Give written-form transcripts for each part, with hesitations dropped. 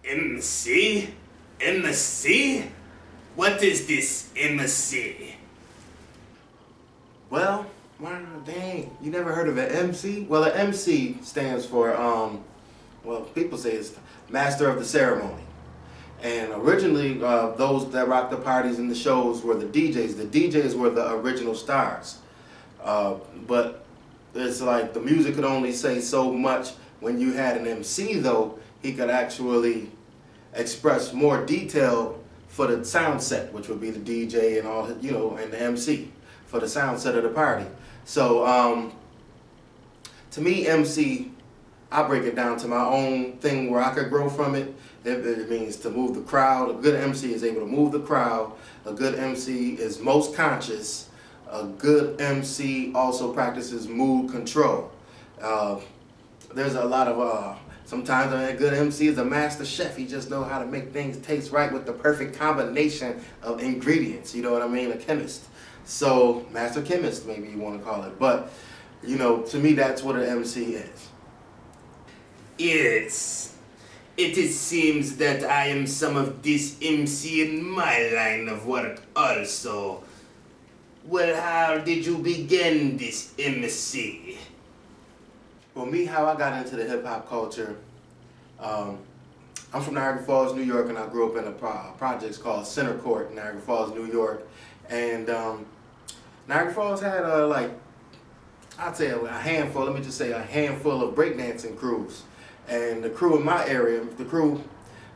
MC? MC? What is this MC? Well, dang, you never heard of an MC? Well, an MC stands for, well, people say it's Master of the Ceremony. And originally, those that rocked the parties and the shows were the DJs. The DJs were the original stars. But it's like the music could only say so much. When you had an MC, though, he could actually express more detail for the sound set, which would be the DJ and all, you know, and the MC for the sound set of the party. So to me, MC, I break it down to my own thing where I could grow from it. It means to move the crowd. A good MC is able to move the crowd. A good MC is most conscious. A good MC also practices mood control. There's a lot of, sometimes a good MC is a master chef. He just knows how to make things taste right with the perfect combination of ingredients. You know what I mean? A chemist. So, master chemist, maybe you want to call it. But, you know, to me, that's what an MC is. Yes. It seems that I am some of this MC in my line of work also. Well, how did you begin this MC? Well, me, how I got into the hip-hop culture, I'm from Niagara Falls, New York, and I grew up in a projects called Center Court, Niagara Falls, New York. And Niagara Falls had, like, I'd say a handful, let me just say a handful of breakdancing crews. And the crew in my area, the crew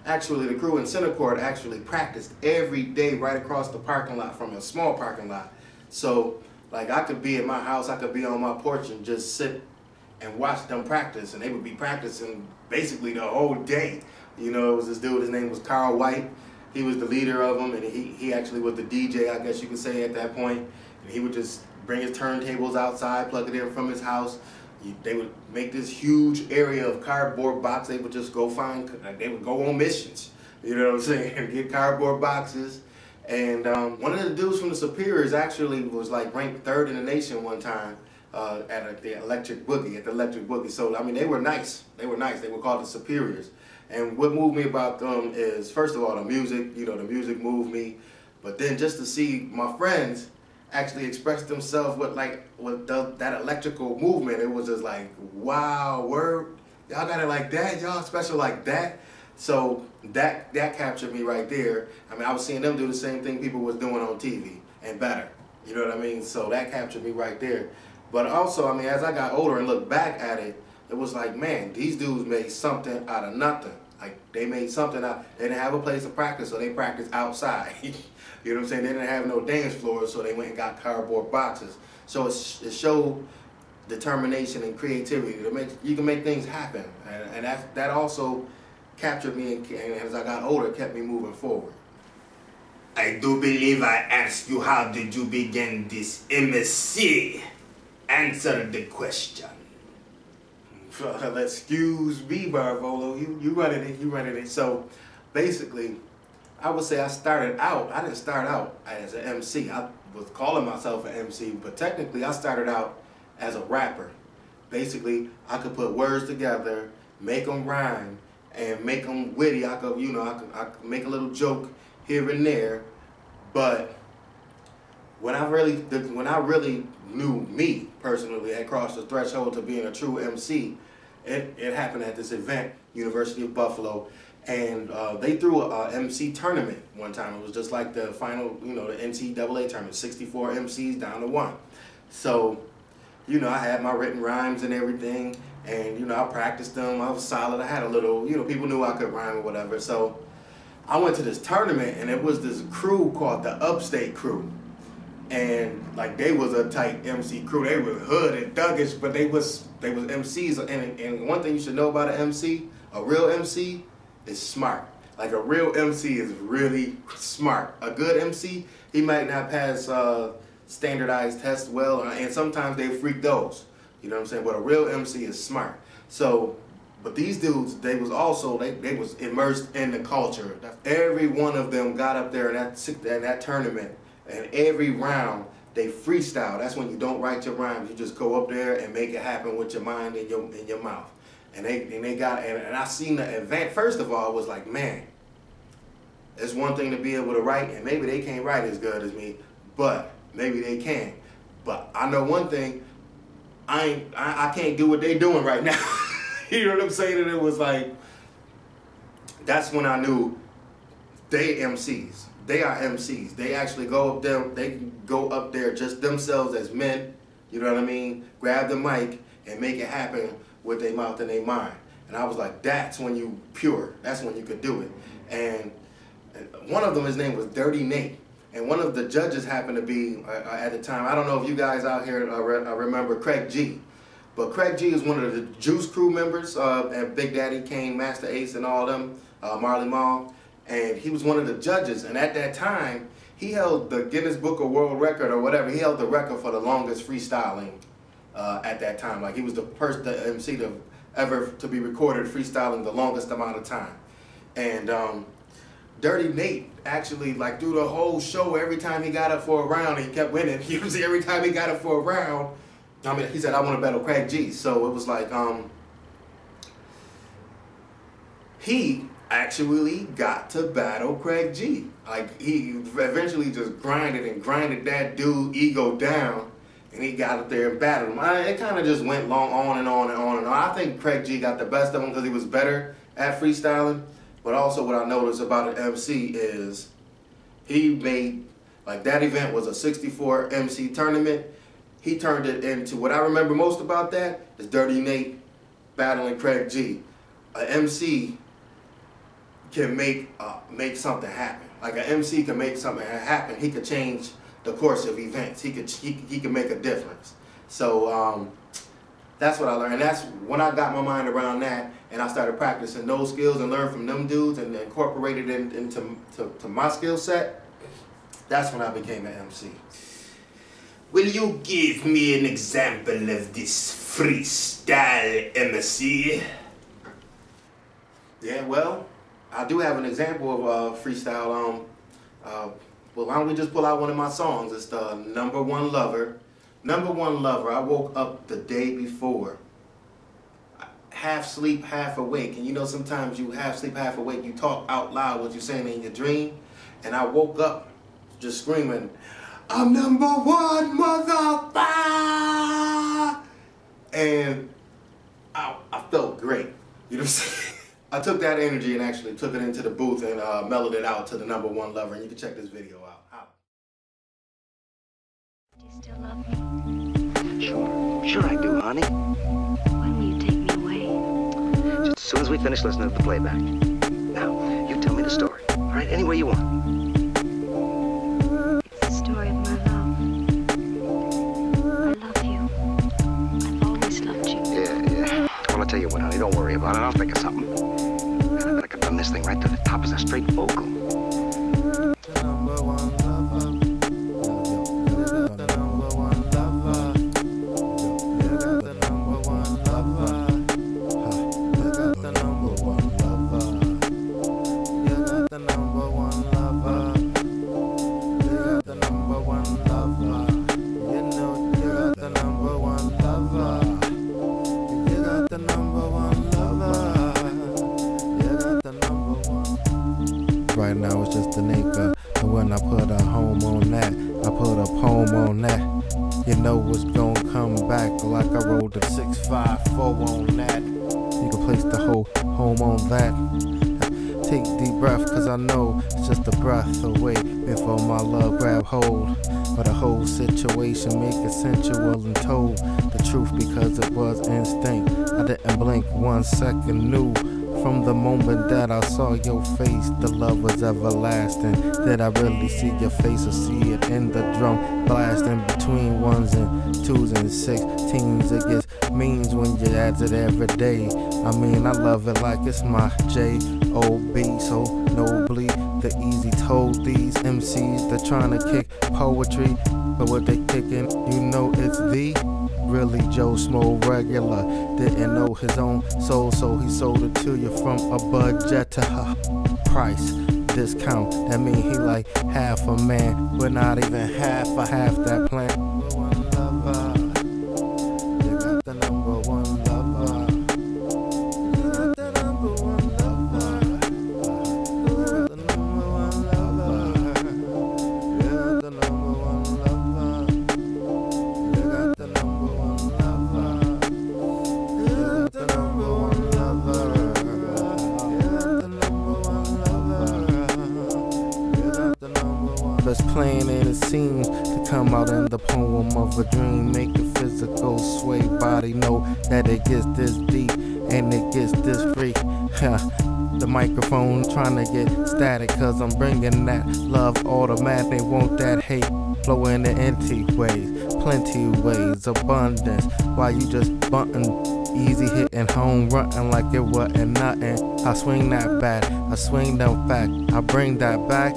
in Center Court actually practiced every day right across the parking lot from a small parking lot. So, like, I could be at my house, I could be on my porch and just sit and watch them practice, and they would be practicing basically the whole day. You know, it was this dude, his name was Carl White. He was the leader of them, and he actually was the DJ, I guess you could say, at that point. And he would just bring his turntables outside, plug it in from his house. They would make this huge area of cardboard box. They would just go find, they would go on missions, you know what I'm saying, and get cardboard boxes. And one of the dudes from the Superiors actually was like ranked 3rd in the nation one time at the Electric Boogie, So, I mean, they were nice. They were nice. They were called the Superiors. And what moved me about them is, first of all, the music. You know, the music moved me. But then just to see my friends actually express themselves with that electrical movement, it was just like, wow, word, y'all got it like that, y'all special like that. So that captured me right there. I mean, I was seeing them do the same thing people was doing on TV and better. You know what I mean? So that captured me right there. But also, I mean, as I got older and looked back at it, it was like, man, these dudes made something out of nothing. Like, they made something out. They didn't have a place to practice, so they practiced outside. You know what I'm saying? They didn't have no dance floors, so they went and got cardboard boxes. So it showed determination and creativity. You can make things happen. And that also captured me, and as I got older, kept me moving forward. I do believe I asked you, how did you begin this MC? Answer the question. Excuse me, Barvolo. You running it. So basically, I would say I didn't start out as an MC. I was calling myself an MC, but technically I started out as a rapper. Basically, I could put words together, make them rhyme, and make them witty. I could make a little joke here and there. But when I really knew me personally, had crossed the threshold to being a true MC, it happened at this event, University of Buffalo. And they threw a MC tournament one time. It was just like the final, you know, the NCAA tournament, 64 MCs down to 1. So, you know, I had my written rhymes and everything, and, you know, I practiced them. I was solid. I had a little, you know, people knew I could rhyme or whatever. So I went to this tournament, and it was this crew called the Upstate Crew. And, like, they was a tight MC crew. They were hood and thuggish, but they was MCs. And one thing you should know about an MC, a real MC, is smart. Like, a real MC is really smart. A good MC, he might not pass standardized tests well, and sometimes they freak those. You know what I'm saying? But a real MC is smart. So, but these dudes, they was immersed in the culture. Every one of them got up there in that tournament, and every round they freestyle. That's when you don't write your rhymes. You just go up there and make it happen with your mind and your mouth. And I seen the event. First of all, it was like, man, it's one thing to be able to write, and maybe they can't write as good as me, but maybe they can. But I know one thing, I can't do what they doing right now. You know what I'm saying? And it was like, that's when I knew they MCs. They are MCs. They actually go up there. They can go up there just themselves as men. You know what I mean? Grab the mic and make it happen with their mouth and their mind. And I was like, that's when you pure. That's when you could do it. And one of them, his name was Dirty Nate. And one of the judges happened to be, at the time, I don't know if you guys out here remember Craig G. But Craig G is one of the Juice Crew members, and Big Daddy Kane, Master Ace, and all them, Marley Marl. And he was one of the judges. And at that time, he held the Guinness Book of World Record or whatever. He held the record for the longest freestyling at that time. Like, he was the MC to ever to be recorded freestyling the longest amount of time. And Dirty Nate actually, like, through the whole show, every time he got up for a round, he kept winning. You know what I'm saying? Every time he got up for a round, I mean, he said, I want to battle Craig G. So it was like, he actually got to battle Craig G. Like, he eventually just grinded that dude ego down, and he got up there and battled him. It kind of just went on and on and on and on. I think Craig G got the best of him because he was better at freestyling. But also what I noticed about an MC is he made, like, that event was a 64 MC tournament. He turned it into, what I remember most about that is Dirty Nate battling Craig G. An MC can make something happen. Like, an MC can make something happen. He could change the course of events. He could make a difference. So that's what I learned. And that's when I got my mind around that, and I started practicing those skills and learned from them dudes and incorporated it into my skill set. That's when I became an MC. Will you give me an example of this freestyle MC? Yeah, well, I do have an example of freestyle. Well, why don't we just pull out one of my songs? It's the Number One Lover. Number One Lover, I woke up the day before. Half sleep, half awake. And you know, sometimes you half sleep, half awake, you talk out loud what you're saying in your dream. And I woke up just screaming, I'm number one, motherfucker! And I felt great. You know what I'm saying? I took that energy and actually took it into the booth and mellowed it out to the Number One Lover. And you can check this video out. Do you still love me? Sure I do, honey. When will you take me away? Just as soon as we finish listening to the playback. Now, you tell me the story. All right, any way you want. It's the story of my love. I love you. I've always loved you. Yeah. Well, I'll tell you what, honey, don't worry about it. I'll think of something. Man, I bet I could run this thing right to the top as a straight vocal. Right now it's just a nigga, and when I put a home on that, I put a poem on that. You know what's gonna come back like I rolled a 654 on that. You can place the whole home on that. Take deep breath, cause I know it's just a breath away before my love grab hold. But the whole situation make it sensual and told the truth because it was instinct. I didn't blink 1 second, knew from the moment that I saw your face, the love was everlasting. Did I really see your face or see it in the drum blasting between 1s and 2s and 16s? It gets means when you add it every day. I mean, I love it like it's my J.O.B. so nobly. The easy told these MCs they're trying to kick poetry, but what they kicking, you know it's the really Joe Smo regular. Didn't know his own soul, so he sold it to you from a budget to a price discount. That mean he like half a man, but not even half that plan. You got the number one lover. the poem of a dream. Make it physical, sway body, know that it gets this deep and it gets this free. The microphone trying to get static, cause I'm bringing that love automatic. Want that hate flowing in empty ways, plenty ways, abundance. While you just bunting, easy hitting, home running like it wasn't nothing. I swing that bat, I swing them back, I bring that back.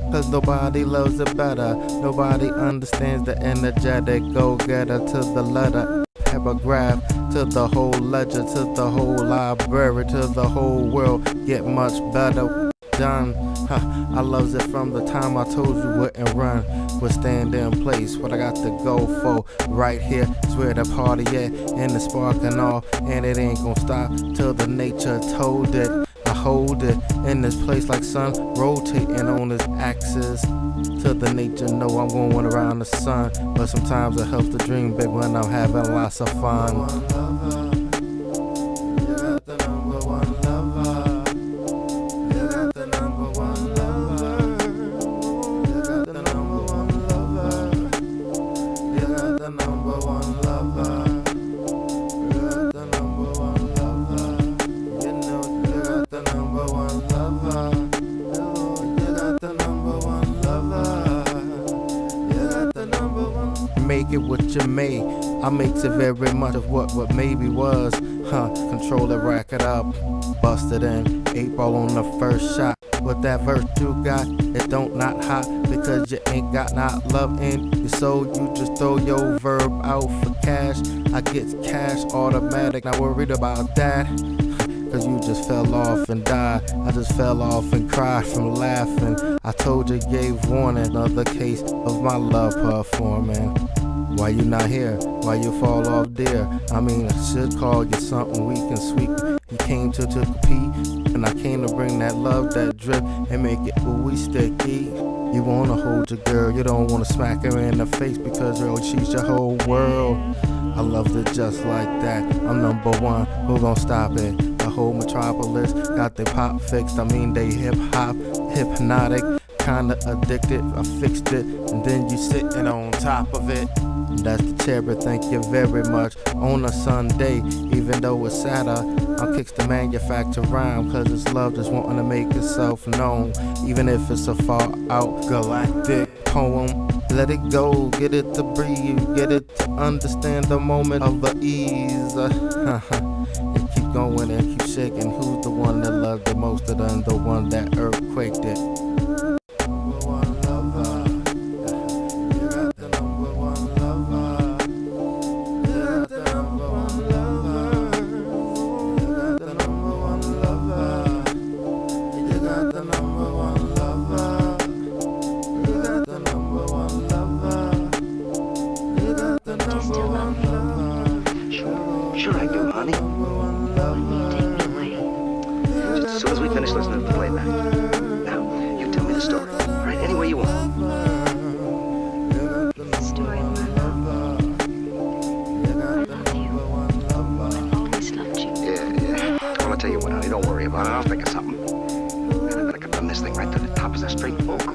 Cause nobody loves it better. Nobody understands the energetic go-getter to the letter. Paragraph to the whole ledger, to the whole library, to the whole world. Get much better done. I loves it from the time I told you wouldn't run. Would stand in place. What I got to go for right here is where the party at, and the sparking off, and it ain't gonna stop till the nature told it. I hold it in this place like sun rotating on its axis. Till the nature know I'm going around the sun. But sometimes it helps to dream big when I'm having lots of fun. Make it what you made. I makes it very much of what maybe was. Control it, rack it up, bust it in. 8 ball on the first shot. With that verse you got, it don't not hot because you ain't got not love in your soul. You just throw your verb out for cash. I get cash automatic. Not worried about that. Cause you just fell off and died. I just fell off and cried from laughing. I told you, gave warning. Another case of my love performing. Why you not here? Why you fall off, dear? I mean, I should call you something weak and sweet. You came to compete, and I came to bring that love, that drip, and make it ooey sticky. You wanna hold your girl, you don't wanna smack her in the face because girl, she's your whole world. I loved it just like that. I'm number one, who gon' stop it? The whole metropolis got their pop fixed. I mean, they hip hop, hypnotic, kinda addicted. I fixed it, and then you sitting on top of it. That's the cherry, thank you very much. On a Sunday, even though it's sadder, I'll kicks the manufacture rhyme, cause it's love just wanting to make itself known. Even if it's a far out galactic poem. Let it go, get it to breathe, get it to understand the moment of the ease. And keep going and keep shaking. Who's the one that loved the most than the one that earthquaked it? Sure I do, honey. Why don't you take me away? Just as soon as we finish listening to the playback. Now, you tell me the story. All right, any way you want. The story of my love. I love you. I've always loved you. Yeah. Well, I'll tell you what, honey, don't worry about it. I'll think of something. And I better cut this thing right to the top as a straight vocal.